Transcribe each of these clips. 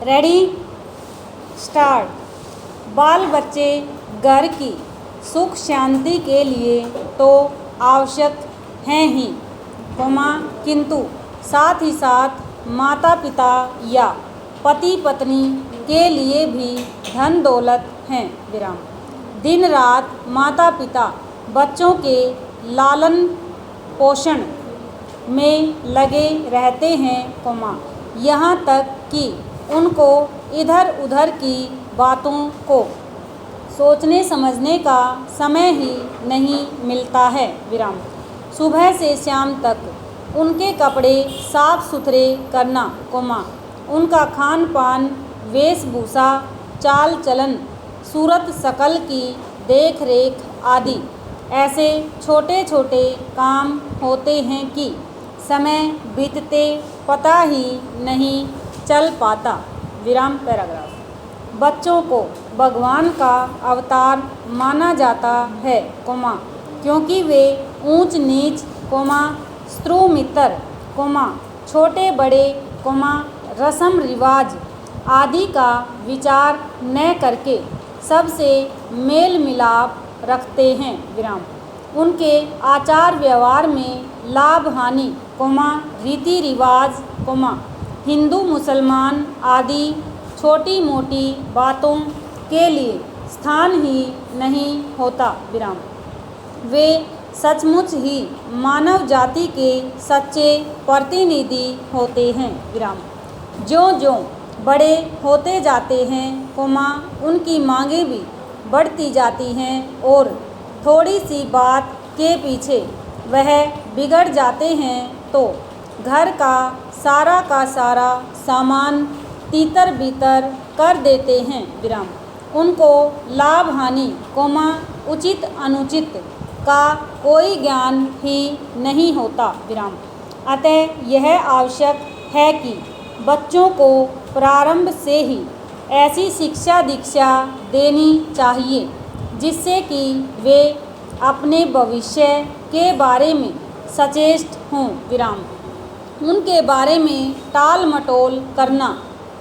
Ready start. बाल बच्चे घर की सुख शांति के लिए तो आवश्यक हैं ही, किंतु साथ ही साथ माता पिता या पति पत्नी के लिए भी धन दौलत हैं। विराम। दिन रात माता पिता बच्चों के लालन पोषण में लगे रहते हैं, यहाँ तक कि उनको इधर उधर की बातों को सोचने समझने का समय ही नहीं मिलता है। विराम। सुबह से शाम तक उनके कपड़े साफ सुथरे करना, उनका खान पान, वेशभूषा, चाल चलन, सूरत शकल की देख रेख आदि ऐसे छोटे छोटे काम होते हैं कि समय बीतते पता ही नहीं चल पाता। विराम पैराग्राफ। बच्चों को भगवान का अवतार माना जाता है, क्योंकि वे ऊंच नीच, स्त्रु मित्र, छोटे बड़े, रस्म रिवाज आदि का विचार न करके सबसे मेल मिलाप रखते हैं। विराम। उनके आचार व्यवहार में लाभ हानि, रीति रिवाज, हिंदू मुसलमान आदि छोटी मोटी बातों के लिए स्थान ही नहीं होता। विराम। वे सचमुच ही मानव जाति के सच्चे प्रतिनिधि होते हैं। विराम। ज्यों ज्यों बड़े होते जाते हैं, उनकी मांगें भी बढ़ती जाती हैं और थोड़ी सी बात के पीछे वह बिगड़ जाते हैं तो घर का सारा सामान तीतर बीतर कर देते हैं। विराम। उनको लाभ हानि, उचित अनुचित का कोई ज्ञान ही नहीं होता। विराम। अतः यह आवश्यक है कि बच्चों को प्रारंभ से ही ऐसी शिक्षा दीक्षा देनी चाहिए जिससे कि वे अपने भविष्य के बारे में सचेत हों। विराम। उनके बारे में टाल मटोल करना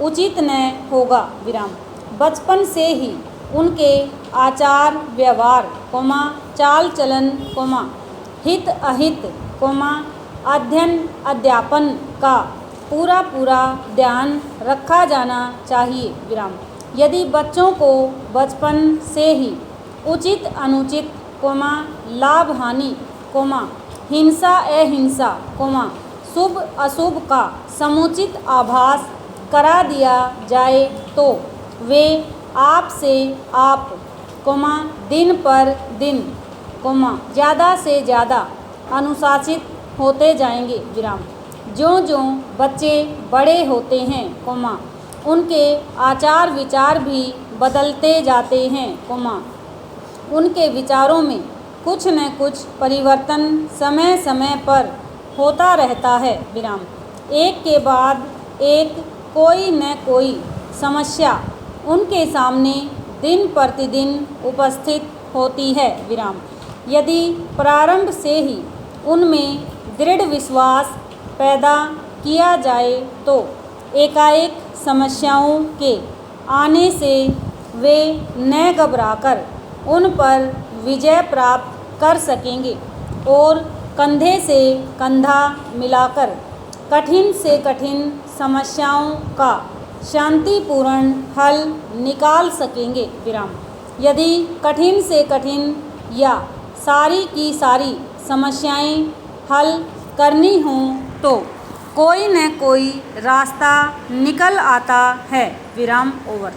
उचित न होगा। विराम। बचपन से ही उनके आचार व्यवहार, चाल चलन, हित अहित, अध्ययन अध्यापन का पूरा ध्यान रखा जाना चाहिए। विराम। यदि बच्चों को बचपन से ही उचित अनुचित, लाभ हानि, हिंसा अहिंसा, शुभ अशुभ का समुचित आभास करा दिया जाए तो वे आप से आप, दिन पर दिन, ज़्यादा से ज़्यादा अनुशासित होते जाएंगे। विराम। ज्यों ज्यों बच्चे बड़े होते हैं, उनके आचार विचार भी बदलते जाते हैं, उनके विचारों में कुछ न कुछ परिवर्तन समय समय पर होता रहता है। विराम। एक के बाद एक कोई न कोई समस्या उनके सामने दिन प्रतिदिन उपस्थित होती है। विराम। यदि प्रारंभ से ही उनमें दृढ़ विश्वास पैदा किया जाए तो एकाएक समस्याओं के आने से वे न घबराकर उन पर विजय प्राप्त कर सकेंगे और कंधे से कंधा मिलाकर कठिन से कठिन समस्याओं का शांतिपूर्ण हल निकाल सकेंगे। विराम। यदि कठिन से कठिन या सारी की सारी समस्याएं हल करनी हों तो कोई न कोई रास्ता निकल आता है। विराम ओवर।